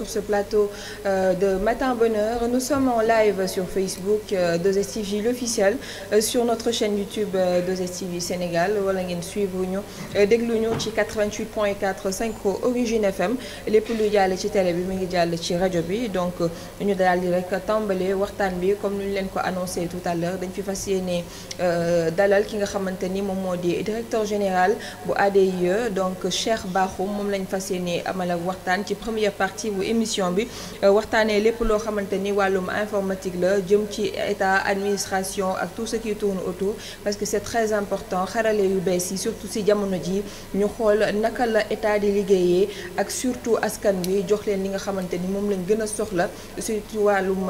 sur ce plateau de Matin Bonheur. Nous sommes en live sur Facebook 2STV l'officiel, sur notre chaîne YouTube 2STV Sénégal wala ngeen suivre ñu déglu ñu ci 88.4 Synchro Origine FM lépp lu jàll ci télé bi mi ngi jàll ci rajo bi donc ñu daal di rek tàmbale waxtaan bi comme ñu leen ko annoncé tout à l'heure dañ fi fas yéene dalal ki nga xamante ni moom moo di directeur général bu ADIE donc Cheikh Bakhoum moom lañ fas yéene amal ak waxtaan ci première partie bu émission bi waxtaanee lépp loo xamante ni wàllum informatique la jëm ci état administration ak tout ce qui tourne autour parce que c'est très important xarale yu bees yi surtout si jamono ji ñu xool naka la état di liggéeyee ak surtout askan wi jox leen li nga xamante ni moom lañ gën a soxla surtout wàllum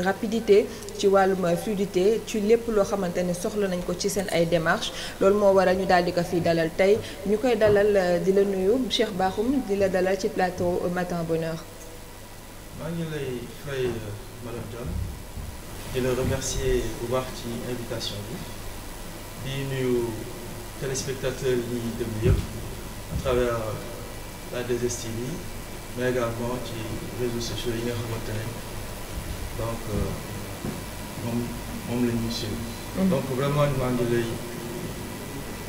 rapidité ci wàllum fluidité ci lépp loo xamante ni soxla nañ ko ci seen ay démarches loolu moo waral ñu daal di ko fi dalal tey ñu koy dalal di la nuyu Cheikh Bakhoum di la dalal ci plateau Matin Bonheur. maa ngi lay fay madame Dione di la remercier bu baax ci invitation bi di nuyu téléspectateurs yi ñuy déglu yëpp à travers la 2STV mais également ci réseaux sociaux yi nga xamante ne donc moom la ñuy suivre. donc vraiment maa ngi lay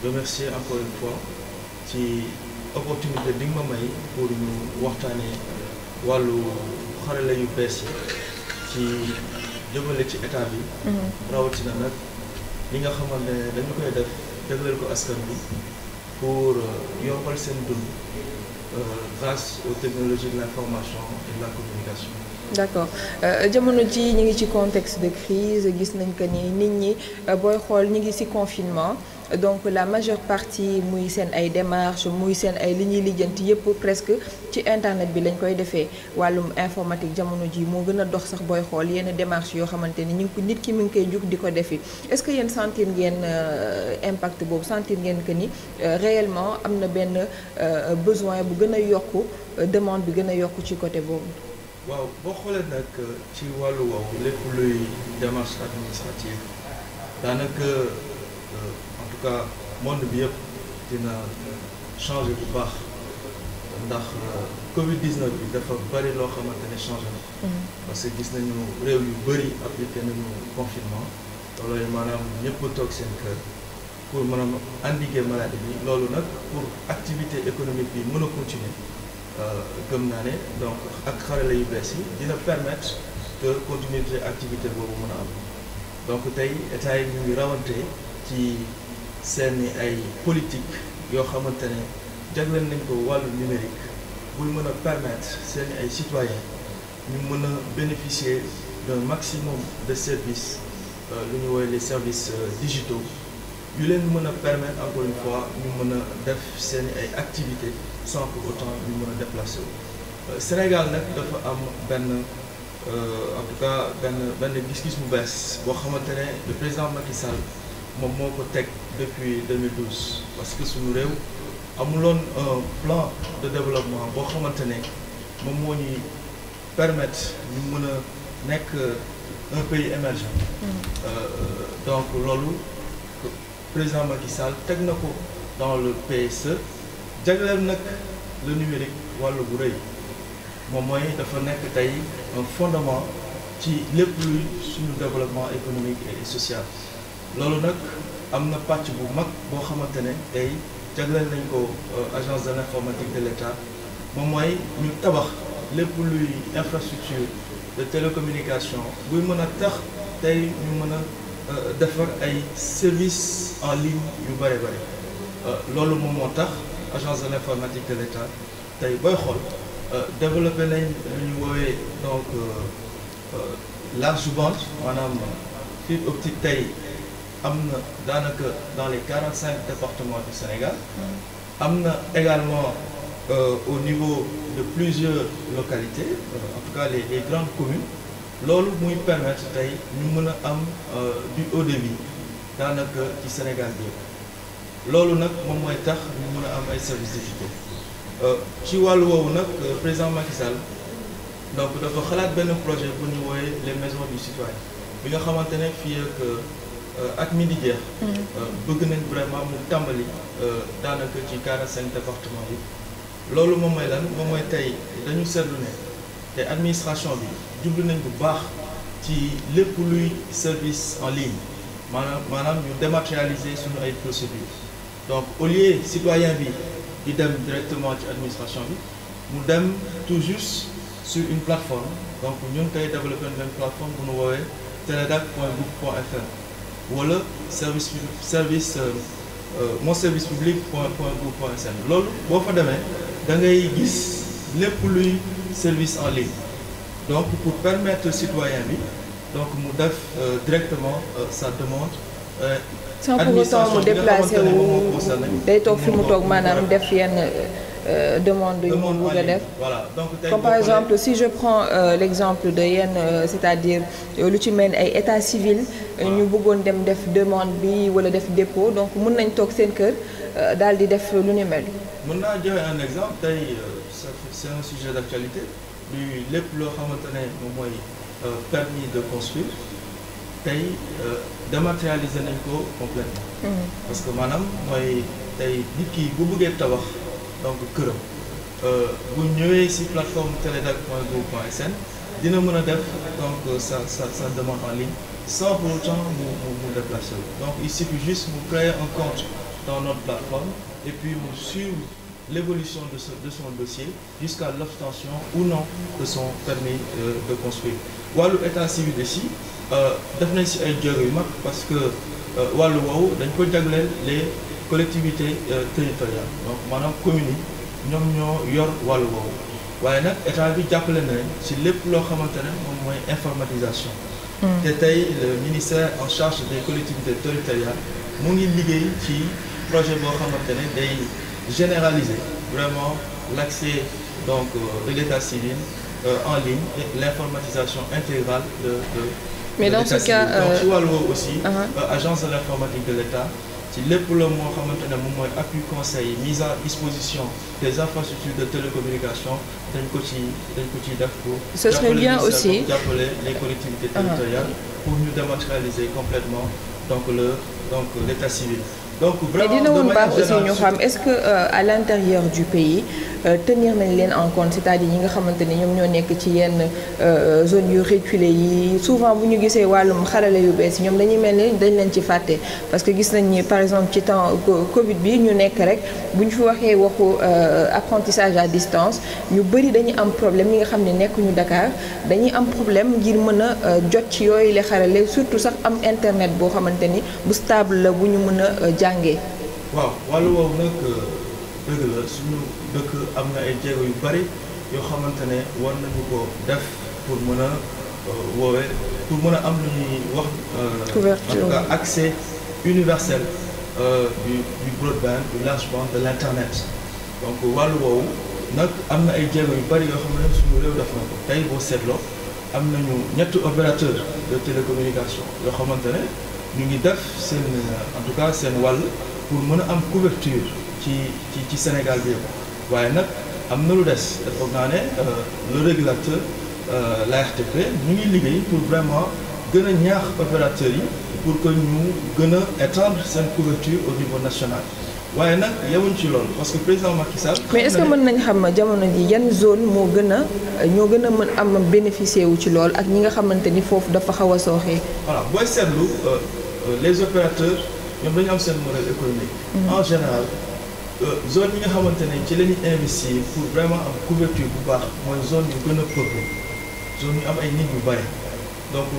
remercier encore une fois ci opportunité bi nga ma may pour ñu waxtaanee wàllu xarala yu bees yi ci jëmale ci état bi. rawatina nag li nga xamante ne dañu koy def jagleel ko askan bi pour yombal seen dund grâce aux technologies de l'information et de la communication. d'accord jamono ji ñu ngi ci contexte de crise gis nañ que ni nit ñi booy xool ñu ngi ci confinement donc la majeure partie muy seen ay démarches muy seen ay li ñuy lijjanti yëpp presque ci internet bi lañ koy defee wàllum informatique jamono ji moo gën a dox sax booy xool yenn démarches yoo xamante ni ñu ngi ko nit ki mi ngi koy jug di ko defi est-ce que yéen sentir ngeen impact boobu sentir ngeen que ni réellement am na benn besoin bu gën a yokku demande bi gën a yokku ci côté boobu. waaw boo xoolee nag ci wàllu woowu lépp luy démarche administrative daanaka en tout cas monde bi yëpp dina changer bu baax ndax Covid 19 bi dafa bari loo xamante ne changé na. parce que gis nañu réew yu bari appliqué nañu confinement loolu maanaam ñëpp toog seen kër pour maanaam endiguer maladie bi loolu nag pour activité économique bi mën a continuer. gëm naa ne donc ak xarala yu bees yi dina permettre que continuité activité boobu mën a am donc tey état yi ñu ngi rawante ci seeni ay politique yoo xamante ne jagleel nañ ko wàllu numérique buy mën a permettre seeni ay citoyens ñu mën a bénéficier d'un maximum de services lu ñu woowee les services digitaux yu leen mën a permettre encore une fois ñu mën a def seeni ay activités sans pour autant ñu mën a déplacer wu. Sénégal nag dafa am benn en tout cas benn gis-gis bu bees boo xamante ne le président Macky Sall moom moo ko teg depuis 2012 parce que suñu réew amuloon un plan de développement boo xamante ne moom moo ñuy permettre ñu mën a nekk un pays émergent. donc loolu président Macky Sall teg na ko dans le PSE. jagleel nag le numérique wàllu bu rëy moom mooy dafa nekk tey un fondement ci lépp luy suñu développement économique et social loolu nag am na pàcc bu mag boo xamante ne tey jagleel nañ ko agence de l'informatique de l'État moom mooy ñu tabax lépp luy infrastructure de télécommunication buy mën a tax tey ñu mën a defar ay services en ligne yu bare bare loolu moom moo tax agence de l'informatique de l'État tey booy xool développé nañ lu ñu woowee donc large bande maanaam fibre optique tey am na daanaka dans les 45 départements du Sénégal am na également au niveau de plusieurs localités en tout cas les grandes communes loolu muy permettre tey ñu mën a am du haut débit daanaka ci Sénégal bi loolu nag moom mooy tax ñu mën a am ay services digitaux ci wàllu woowu nag président Macky Sall donc dafa xalaat benn projet bu ñu wooyee les maisons du citoyen bi nga xamante ne fii ak mi di jeex bëgg nañ vraiment mu tàmbali daanaka ci 45 départements yi loolu moom mooy lan moom mooy tey dañu seetlu ne te administration bi jublu nañ bu baax ci lépp luy service en ligne maanaam ñu dématérialiser suñu ay procédures donc au lieu citoyen bi di dem directement ci administration bi mu dem tout juste sur une plateforme donc ñun tey développé nañ plateforme bu ñu woowee teledac.gouv.fr wala mon service public.gouv.sn loolu boo fa demee da ngay gis lépp luy service en ligne donc pour permettre citoyen bi donc mu def directement sa demande. sans pour autant mu déplacer wu day toog fi mu toog maanaam def yenn demande yu mu bëgg a def. voilà donc comme par exemple si je prends l'exemple de yenn c'est-à-dire lu ci mel ay état civil. ñu bëggoon dem def demande bi wala def dépôt donc mën nañ toog seen kër daal di def lu ni mel. mën naa joxe un exemple tey c'est un sujet d'actualité lu lépp loo xamante ne moom mooy permis de construire tey dématérialiser nañ ko complètement. parce que maanaam mooy tey nit ki bu bëggee tabax donc këram bu ñëwee ci plateforme teledac.gouv.sn dina mën a def donc sa demande en ligne sans pour autant mu déplacer wu. donc il suffit juste mu créer un compte dans notre plateforme et puis mu suivre l'évolution de son dossier jusqu'à l'obtention ou non de son permis de construire. wàllu état civil ici def nañ ci ay jéego yu mag parce que wàllu woowu dañ ko jagleel les collectivités territoriales donc maanaam communes yi ñoom ñoo yor wàllu woowu waaye nag état bi jàppale na leen ci lépp loo xamante ne moom mooy informatisation. te tey le ministère en charge des collectivités territoriales mu ngi liggéey ci projet boo xamante ne day généraliser vraiment l'accès donc de l'état civil en ligne et l'informatisation intégrale de mais dans ce cas donc ci wàllu woowu aussi agence de l'informatique de l'État ci lépp la moo xamante ne moom mooy appui conseil mise à disposition des infrastructures de télécommunication dañ ko ci def pour ce serait bien aussi jàppale les collectivités territoriales pour ñu dématérialiser complètement donc l'état civil. donc vraiment dina woon baax aussi ñu xam est-ce que à l'intérieur du pays tenir nañ leen en compte c'est-à-dire ñi nga xamante ne ñoom ñoo nekk ci yenn zones yu reculées yi souvent bu ñu gisee wàllum xarale yu bees yi ñoom dañuy mel ni dañ leen ci fàtte parce que gis nañ ni par exemple ci temps Covid bi ñu nekk rek bu ñu fi waxee waxu apprentissage à distance ñu bëri dañuy am problème ñi nga xam ne nekkuñu Dakar dañuy am problème ngir mën a jot ci yooyu la xarale surtout sax am internet boo xamante ni bu stable la bu ñu mën a jàngee. waaw wàllu woowu nag dëgg la suñu dëkk am na ay jéego yu bari yoo xamante ne war nañu ko def pour mën a woowee pour mën a am lu ñuy wax. couverture en tout cas accès universel du broadband du large bande de l'internet donc wàllu woowu nag am na ay jéego yu bari yoo xam ne suñu réew def na ko tey boo seetloo am nañu ñetti opérateur de télécommunication yoo xamante ne ñu ngi def seen en tout cas seen wàll pour mën a am couverture ci Sénégal bi yëpp waaye nag am na lu des dafa naa ne le régulateur l'ARTP ñu ngi liggéey pour vraiment gën a ñaax opérateurs yi pour que ñu gën a étendre seen couverture au niveau national waaye nag yemuñ ci loolu parce que président Macky Sall. mais est-ce que mën nañ xam jamono ji yan zone ñoo gën a mën am bénéficier wu ci loolu ak ñi nga xamante ni foofu dafa xaw a sooxee. voilà booy seetlu les opérateurs ñoom dañu am seen modèle économique. En général zone yi nga xamante ne ci la ñuy investir pour vraiment am couverture bu baax mooy zone yu gën a peuplé zone yu am ay nit yu bari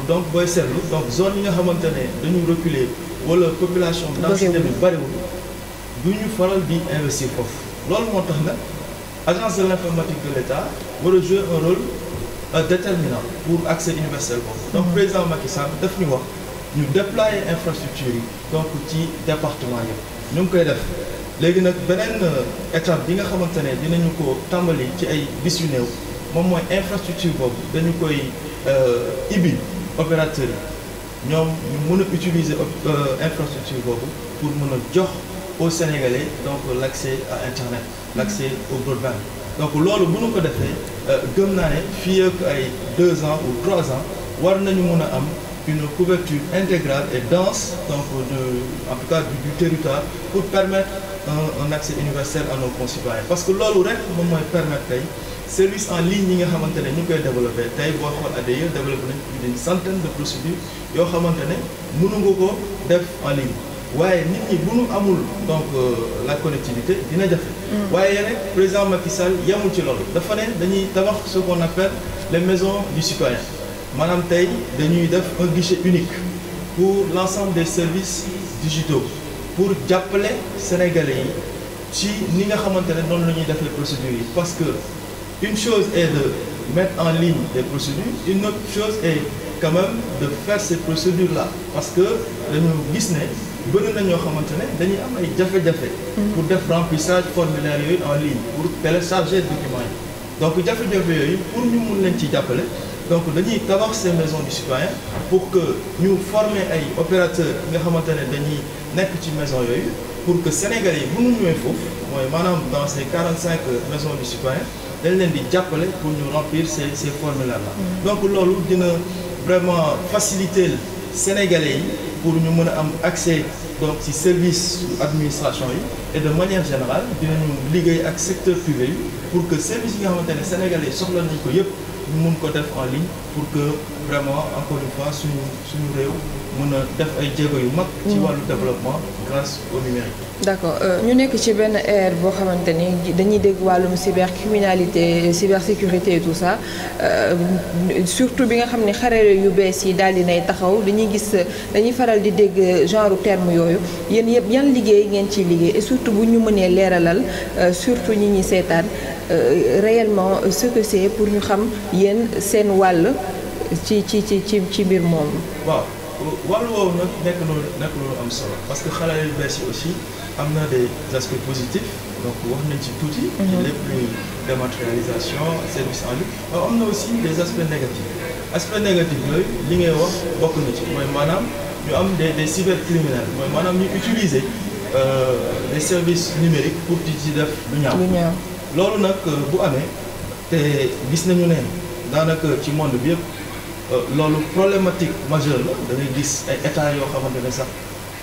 donc booy seetlu donc zone yi nga xamante ne dañu reculer wala population densité bi bariwul du ñu faral di investir foofu loolu moo tax nag agence de l'informatique de l'État war a jouer un rôle déterminant pour accès universel boobu donc président Macky Sall daf ñu wax ñu déployer infrastructure yi donc ci département yëpp ñu ngi koy def léegi nag beneen étape bi nga xamante ne dinañu ko tàmbali ci ay bis yu néew moom mooy infrastructure boobu dañu koy ibi opérateurs yi ñoom ñu mën a utiliser infrastructure boobu pour mën a jox aux Sénégalais donc l'accès à internet l'accès au broadband donc loolu bu ñu ko defee gëm naa ne fii ak ay 2 ans ou 3 ans war nañu mën a am une couverture intégrale et dense, donc en tout cas du territoire, pour permettre un accès universel à nos concitoyens. Parce que loolu rek moom mooy permettre tey service en ligne yi nga xamante ne ñu koy développé tey boo xool ADIE développé nañ plus d'une centaine de procédures yoo xamante ne mënu nga ko def en ligne. waaye nit ñi bu ñu amul donc la connectivité dina jafe. waaye rek président Macky Sall yemul ci loolu dafa ne dañuy tabax ce qu'on appelle les maisons du citoyen maanaam tey dañuy def un guichet unique pour l'ensemble des services digitaux pour jàppale sénégalais yi ci ni nga xamante ne noonu la ñuy def les procédures yi parce que une chose est de mettre en ligne des procédures une autre chose est quand même de faire ces procédures là parce que dañu gis ne bëri na ñoo xamante ne dañuy am ay jafe-jafe pour def remplissage formulaire yooyu en ligne pour télécharger documents yi donc jafe-jafe yooyu pour ñu mun leen ci jàppale donc dañuy tabax ces maisons du citoyen pour que ñu former ay opérateurs nga xamante ne dañuy nekk ci maison yooyu pour que Sénégalais yi bu ñu ñëwee foofu mooy maanaam dans ces 45 maisons du citoyen dañ leen di jàppale pour ñu remplir ces formulaires là donc loolu dina vraiment faciliter Sénégalais yi pour ñu mën a am accès donc ci service administration yi et de manière générale dinañu liggéey ak secteur privé yi pour que service yi nga xamante ne Sénégalais yi soxla nañ ko yëpp ñu mun ko def en ligne pour que vraiment encore une fois suñu réew mën a def ay jéego yu mag ci wàllu développement grâce au numérique. d'accord ñu nekk ci benn ère boo xamante ni dañuy dégg wàllum cybercriminalité cybersécurité et tout ça surtout bi nga xam ne xarale yu bees yi daal di nay taxaw dañuy faral di dégg genre terme yooyu yéen yëpp yan liggéey ngeen ciy liggéey et surtout bu ñu mënee leeralal surtout ñi ñi seetaan réellement ce que c'est pour ñu xam yéen seen wàll ci mbir moomu. waaw wàllu woowu nag nekk loolu am solo parce que xarale yu bees yi aussi am na des aspects positifs donc wax nañ ci tuuti. ci lépp luy dématérialisation service en ligne waaw am na aussi des aspects négatifs aspect négatif yooyu li ngay wax bokk na ci mooy maanaam ñu am des cybercriminels mooy maanaam ñu utiliser des services numériques pour ci def lu ñaaw loolu nag bu amee te gis nañu ne daanaka ci monde bi yëpp loolu problématique majeure la da ngay gis ay états yoo xamante ne sax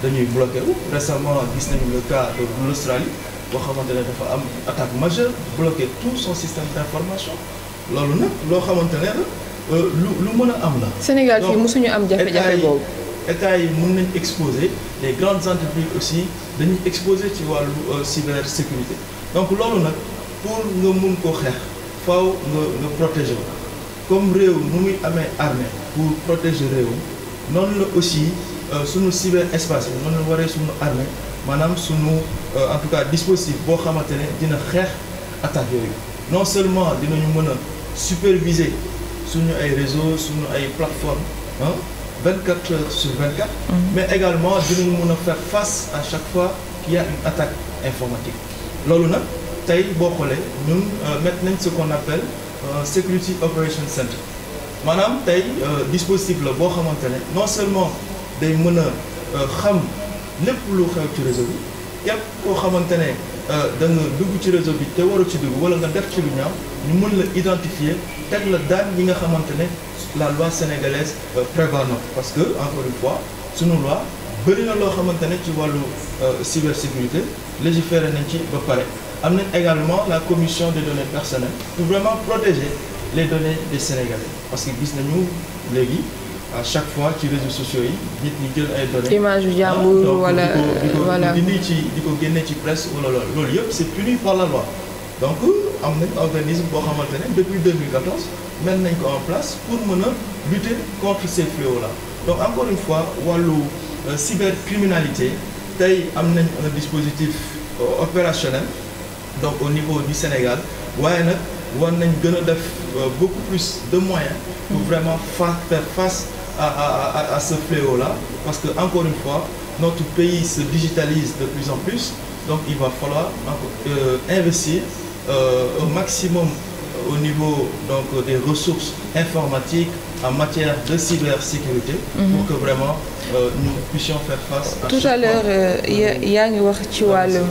dañuy bloqué wu récemment gis nañu le cas de l'Australie boo xamante ne dafa am attaque majeure bloqué tout son système d'information loolu nag loo xamante ne la lu mën a am la. Sénégal fii mosuñu am jafe-jafe boobu. état yi mën nañ exposer les grandes entreprises aussi dañuy exposer ci wàllu cybersécurité donc loolu nag pour nga mun koo xeex faaw nga protéger ko comme réew nu muy amee armée pour protéger réew noonu la aussi sunu cyberespace bi noonu la waree sunu armée maanaam sunu en tout cas dispositif boo xamante ne dina xeex attaques yooyu non seulement dinañu mën a superviser suñu ay réseaux suñu ay plateformes 24 heures sur 24. Mais également dinañu mën a faire face à chaque fois qu'il y a une attaque informatique loolu nag tey boo xoolee ñun mettre nañ ce qu'on appelle Security Operation Center maanaam tey dispositif la boo xamante ne non seulement day mën a xam lépp lu xew ci réseau bi képp koo xamante ne da nga dugg ci réseau bi te waru ci dugg wala nga def ci lu ñaaw ñu mën la identifier teg la daan yi nga xamante ne la loi sénégalaise prévoit na parce que encore une fois sunu loi bëri na loo xamante ne ci wàllu cybersécurité légiféré nañ ci ba pare am nañ également la commission des données personnelles pour vraiment protéger les données des Sénégalais parce que gis nañu léegi à chaque fois ci réseaux sociaux yi nit ñi jël ay données. image yu jàmbur wala voilà di ko génne ci presse wala loolu yëpp c'est puni par la loi donc am nañ organisme boo xamante ne depuis 2014 mettre nañ ko en place pour mën a lutter contre ces fléaux là donc encore une fois wàllu cybercriminalité tey am nañ un dispositif opérationnel donc au niveau du Sénégal waaye nag war nañ gën a def beaucoup plus de moyens pour vraiment faire face à ce fléau là parce que encore une fois notre pays se digitalise de plus en plus donc il va falloir investir au maximum au niveau donc des ressources informatiques en matière de cybersécurité pour que vraiment nous puissions faire face à tout à l'heure yaa ngi wax ci wàllum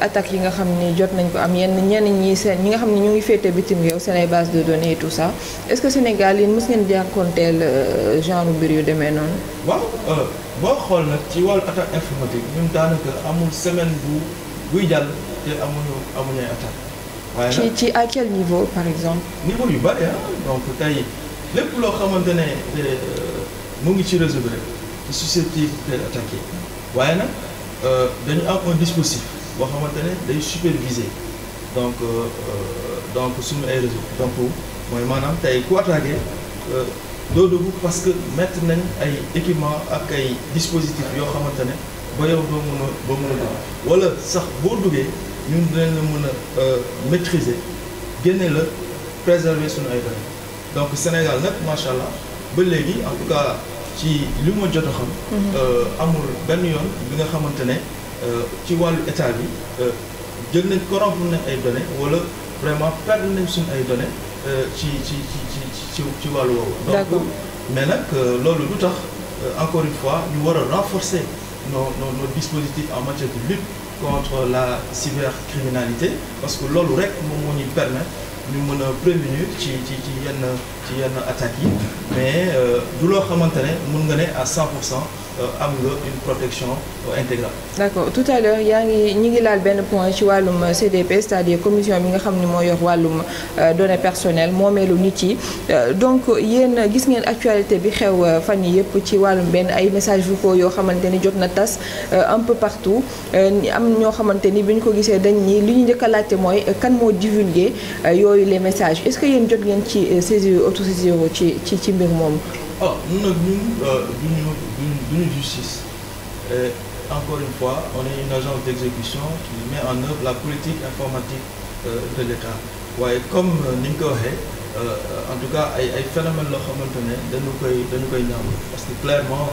attaques yi nga xam ni jot nañ ko am ñenn ñi seen ñi nga xam ne ñu ngi féete bitim réew seen ay base de données et tout ça est-ce que Sénégal yéen mës ngeen jànkoonteel genre mbir yu demee noonu. waaw boo xool nag ci wàllu attaque informatique ñun daanaka amul semaine buy jàll te amuñu ay attaque. waaye nag ci à quel niveau par exemple. niveau yu bari donc tey lépp loo xamante ne mu ngi ci réseau bi rek ci susceptible d'être attaqué waaye nag dañu am un dispositif boo xamante ne day superviser donc suñu ay réseau donc mooy maanaam tey ku attaqué doo dugg parce que mettre nañ ay équipement ak ay dispositifs yoo xamante ne ba yow doo mën a dugg wala sax boo duggee ñun dinañ la mën a maîtriser génne la préserver suñu ay données donc Sénégal nag macha allah ba léegi en tout cas ci li ma jot a xam. amul benn yoon bi nga xamante ne ci wàllu état bi jël nañ corrompre nañ ay données wala vraiment perdre nañ suñu ay données ci wàllu woowu. donc mais nag loolu lu tax encore une fois ñu war a renforcer nos dispositifs en matière de lutte contre la cybercriminalité parce que loolu rek moom moo ñuy permettre ñu mën a prévenir ci yenn attaques yi mais du loo xamante ne mën nga ne à 100% am nga une protection intégrale. d'accord tout à l'heure ñi ngi laal benn point ci wàllum CDP c'est-à-dire commission bi nga xam ni moo yor wàllum données personnelles moomeelu nit yi donc yéen gis ngeen actualité bi xew fan yi yëpp ci wàllum benn ay messages vocaux yoo xamante ni jot na tas un peu partout am ñoo xamante ni bi ñu ko gisee dañ ni li ñu njëkk a laajte mooy kan moo divulgué yooyu les messages est-ce que yéen jot ngeen ci saisir autosaisir ci mbir moomu. ñun nag duñu justice et encore une fois on est une agence d'exécution qui met en œuvre la politique informatique de l'État waaye comme ni ñu ko waxee en tout cas ay phénomènes loo xamante ne dañu koy ñaawlu parce que clairement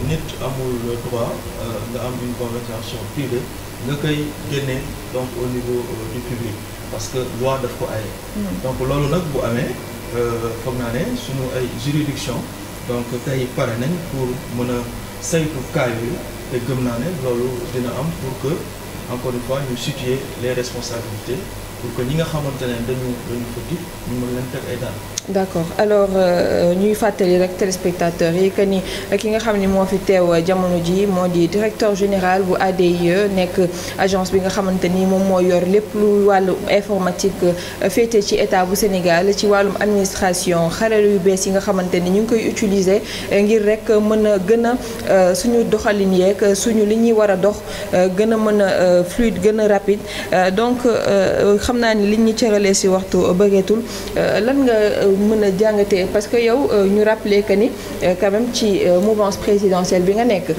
nit amul droit nga am une conversation privée nga koy génnee donc au niveau du public parce que loi daf ko aye donc loolu nag bu amee foog naa ne suñu ay juridiction donc tey pare nañ pour mën a saytu cas yooyu te gëm naa ne loolu dina am pour que encore une fois ñu situer les responsabilités pour que ñi nga xamante ne dañu fautif ñu mën leen teg ay daan. d'accord alors ñuy fàttali rek téléspectateurs yi que ni ki nga xam ni moo fi teew jamono ji moo di directeur général bu ADIE nekk agence bi nga xamante ni moom moo yor lépp lu wàllu informatique féete ci état bu Sénégal ci wàllum administration xarala yu bees yi nga xamante ni ñu ngi koy utiliser ngir rek mën a gën a suñu doxalin yeeg suñu li ñuy war a dox gën a mën a fluide gën a rapide donc xam naa ni li ñu cëralee si waxtu bëreetul lan nga mën a jàngatee parce que yow ñu rappeler que ni quand même ci mouvance présidentielle bi nga nekk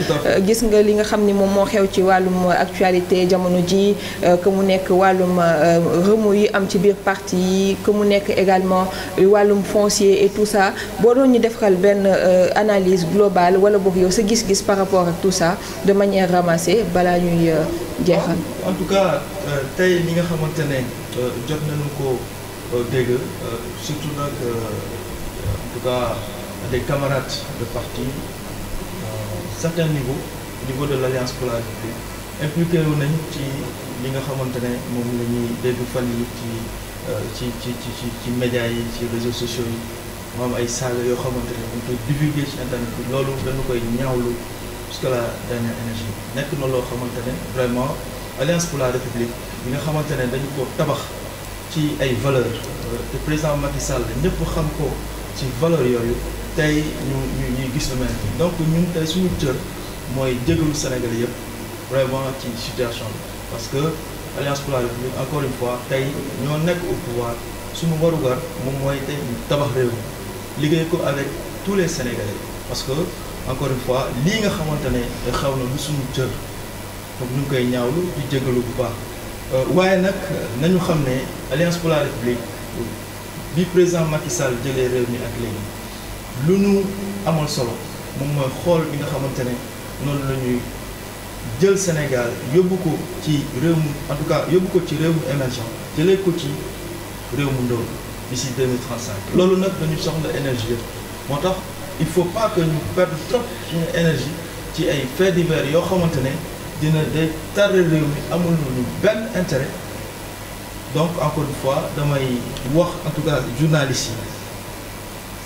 gis nga li nga xam ni moom moo xew ci wàllum actualité jamono ji que mu nekk wàllum remous yi am ci biir parti yi que mu nekk également wàllum foncier et tout ça boo doon ñu defal benn analyse globale wala boog yow sa gis-gis par rapport ak tout ça de manière ramassée balaa ñuy jeexal. En tout cas tey li nga xamante ne jot nañu ko dégg surtout nag en tout cas des camarades de parti certain niveau de l'Alliance pour la République impliqué wu nañ ci li nga xamante ne moom la ñuy dégg fan yi ci médias yi ci réseaux sociaux yi moom ay saaga yoo xamante ne dañ koy divulguer ci internet bi loolu dañu koy ñaawlu jusqu'à la dernière énergie nekk na loo xamante ne vraiment Alliance pour la République bi nga xamante ne dañu ko tabax ci ay valeurs te président Macky Sall ñëpp xam ko ci valeurs yooyu tey ñuy gis lu mel nii donc ñun tey suñu cër mooy jégalu Sénégal yëpp vraiment ci situation bi parce que Alliance pour la République encore une fois tey ñoo nekk au pouvoir suñu warugar moom mooy tey ñu tabax réew mi liggéey ko avec tous les Sénégalais parce que encore une fois lii nga xamante ne xew na lu suñu cër donc ñu ngi koy ñaawlu di jégalu bu baax. waaye nag nañu xam ne Alliance pour la République bi président Macky Sall jëlee réew mi ak léegi lu ñu amal solo moom mooy xool bi nga xamante ne noonu la ñuy jël Sénégal yóbbu ko ci réew mu en tout cas yóbbu ko ci réew mu émergent jëlee ko ci réew mu ndóol d'ici 2035 loolu nag dañu soxla énergie yëpp moo tax il faut pas que ñu perdre trop suñu énergie ci ay faits divers yoo xamante ne dina day tardé réew mi amul lu benn intérêt. Donc encore une fois damay wax en tout cas journalistes yi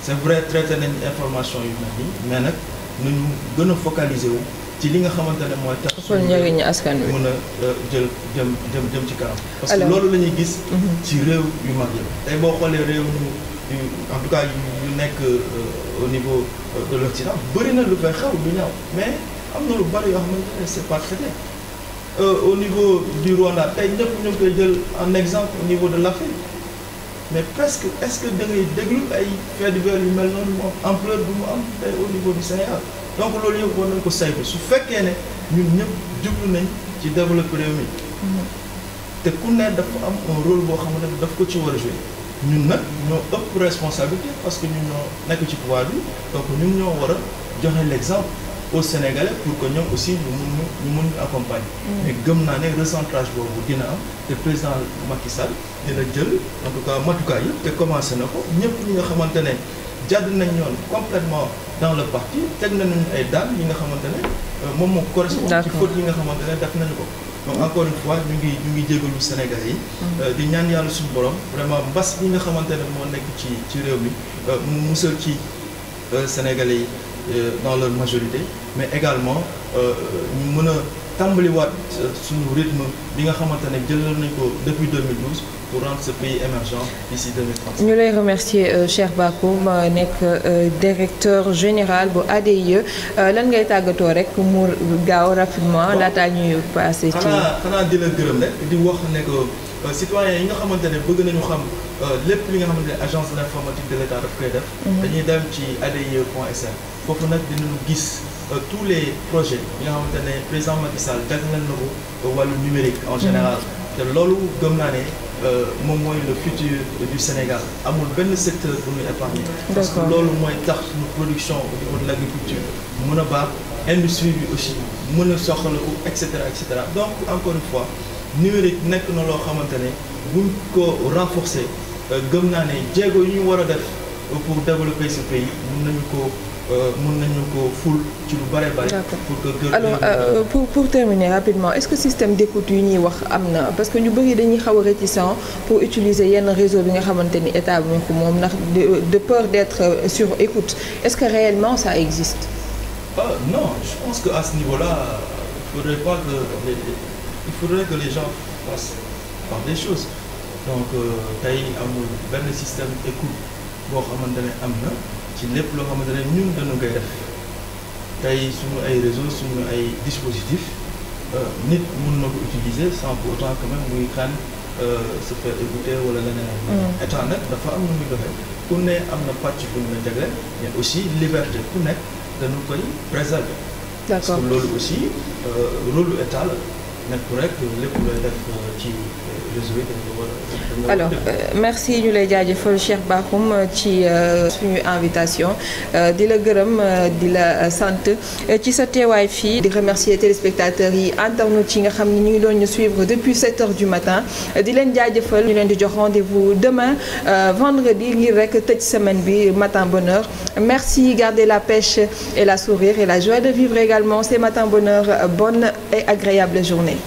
c'est vrai traité nañ information yu mel nii mais nag nañu gën a focaliser wu ci li nga xamante ne mooy tax kon njëriñu askan wi mën a jëm ci kanam. parce que loolu la ñuy gis. ci réew yu mag yi. tey boo xoolee réew yu en tout cas yu nekk au niveau de l'Occident bëri na lu fay xew du ñaaw mais am na lu bari yoo xamante ne c'est pas traité. Au niveau du Rwanda tey ñëpp ñu ngi koy jël en exemple au niveau de l'Afrique mais presque est-ce que da ngay déglu ay faits divers yu mel noonu moom ampleur bu mu am tey au niveau du Sénégal donc loolu yëpp war nañ ko saytu su fekkee ne ñun ñëpp jublu nañ ci développer réew mi te ku ne dafa am un rôle boo xamante ne daf ko ci war a jouer ñun nag ñoo ëpp responsabilité parce que ñun ñoo nekk ci pouvoir bi donc ñun ñoo war a joxe l'exemple aux Sénégalais pour que ñoom aussi ñu mun ñu accompagner. mais gëm naa ne recentrage boobu dina am te président Macky Sall dina jël en tout cas matukaay yi te commencé na ko ñëpp ñi nga xamante ne jàdd nañ ñoon complètement dans le parti teg nañu ay daan yi nga xamante ne moom moo correspond ci faute yi nga xamante ne def nañu ko. donc encore une fois ñu ngi jégalu Sénégalais yi. di ñaan yàlla suñu borom vraiment mbas yi nga xamante ne moo nekk ci réew mi mu musal ci Sénégalais yi. Dans leur majorité mais également ñu mën a tàmbaliwaat suñu rythme bi nga xamante ne jëlal nañ ko depuis 2012 pour rendre ce pays émergent d'ici 2030. ñu lay remercier Cheikh Bakhoum nekk directeur général bu ADIE lan ngay tàggatoo rek mu gaaw rapidement laataa ñuy passé ci. xanaa di la gërëm rek di wax ne que citoyens yi nga xamante ne bëgg nañu xam lépp li nga xamante ne agence de l'informatique de l'État daf koy def. dañuy dem ci adie.sn foofu nag dinañu gis tous les projets yi nga xamante ne président Macky Sall jagleel na ko wàllu numérique en général te loolu gëm naa ne moom mooy le futur du Sénégal amul benn secteur bu ñu épargner parce que loolu mooy tax suñu production au niveau de l'agriculture mën a baax industrie bi aussi mën a soxaliku et cetera donc encore une fois numérique nekk na loo xamante ne buñ ko renforcer gëm naa ne jéego yi ñu war a def pour développer ce pays mën nañu ko ful ci lu bare bare. pour que alors pour terminer rapidement est-ce que système d'écoute yu ñuy wax am na parce que ñu bëri dañuy xaw a réticent pour utiliser yenn réseau bi nga xamante ni état bi ko moom ndax de peur d'être sur écoute est-ce que réellement ça existe. Non je pense que à ce niveau-là il faudrait que les gens passent par des choses donc tey amul benn système écoute boo xamante ne am na. ci lépp loo xamante ne ñun dañu koy def tey suñu ay réseaux suñu ay dispositifs nit mun na ko utiliser sans pour autant quand même muy xaan se faire écouter wala leneen. état nag dafa am nu muy doxee ku ne am na pàcc bu ñu la jagleel mais aussi liberté ku nekk dañu koy préserver. d'accord parce que loolu aussi rôle lu état la nekk rek lépp looy def ci réseau yi dañ ko war a. alors merci ñu lay jaajëfal Cheikh Bakhoum ci suñu invitation di la gërëm di la sant ci sa teewaay fii di remercier téléspectateurs yi internautes yi nga xam ne ñu ngi doon ñu suivre depuis 7 heures du matin di leen jaajëfal ñu leen di jox rendez-vous demain vendredi ngir rek tëj semaine bi matin bonheur merci gardez la pêche et la sourire et la joie de vivre également c'est matin bonheur bonne et agréable journée.